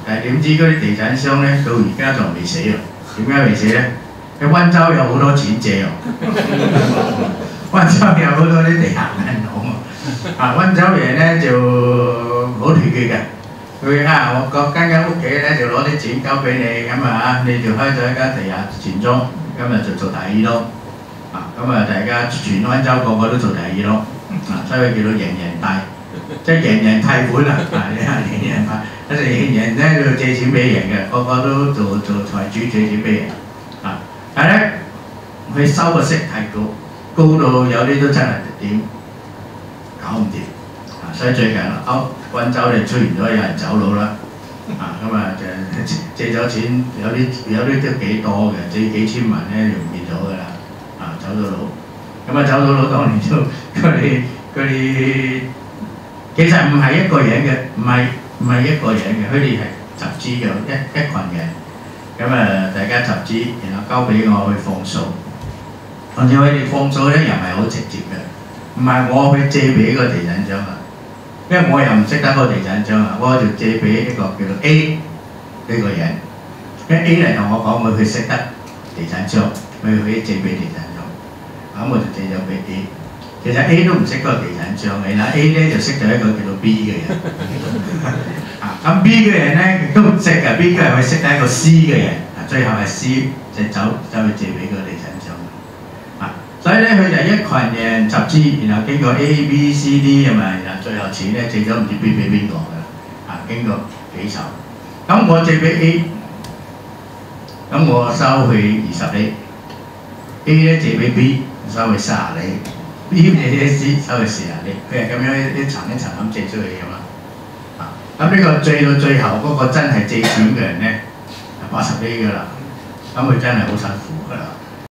但係點知嗰啲地產商咧到而家仲未死喎？點解未死咧？喺溫州有好多錢借喎，溫州有好多啲地下銀行啊！溫州人咧就好團結嘅，佢我間屋企咧就攞啲錢交俾你，咁你就開咗一間地下錢莊，今日就做第二咯。咁大家全溫州個個都做第二咯，所以叫做人人貸，即係人人貸款啊！人人貸，有時人咧就借錢俾人嘅，個個都做財主借錢俾人。但係咧，佢收個息太高，高到有啲都真係點搞唔掂。所以最近溫州就出現咗有人走佬啦。就借咗錢，有啲都幾多嘅，借幾千萬咧就唔見咗㗎啦。走咗佬，走咗佬當年都佢哋其實唔係一個人嘅，唔係一個人嘅，佢哋係集資嘅一群人。大家集資，然後交俾我去放數。而且佢哋放數咧又唔係好直接嘅，唔係我去借俾個地產商啊，因為我又唔識得個地產商啊，我就借俾一個叫做 A 呢個人，因為 A 嚟同我講佢識得地產商，佢可以借俾地產商。咁我就借咗俾 A， 其實 A 都唔識嗰個地產商嘅，嗱 A 咧就識咗一個叫做 B 嘅人，咁 B 嘅人咧都唔識嘅 ，B 嘅人佢識得一個 C 嘅人，最後係 C 就走去借俾個地產商，所以咧佢就一群人集資，然後經過 A、B、C、D 然後最後錢咧借咗唔知邊俾邊個嘅，經過幾籌，咁我借俾 A， 咁我收佢20厘 ，A 咧借俾 B。收佢30厘 ，B 借俾 C 收佢40厘，佢係咁樣一層一層咁借出去㗎嘛。咁呢個借到最後嗰個真係借錢嘅人咧，80厘㗎啦。咁佢真係好辛苦㗎啦。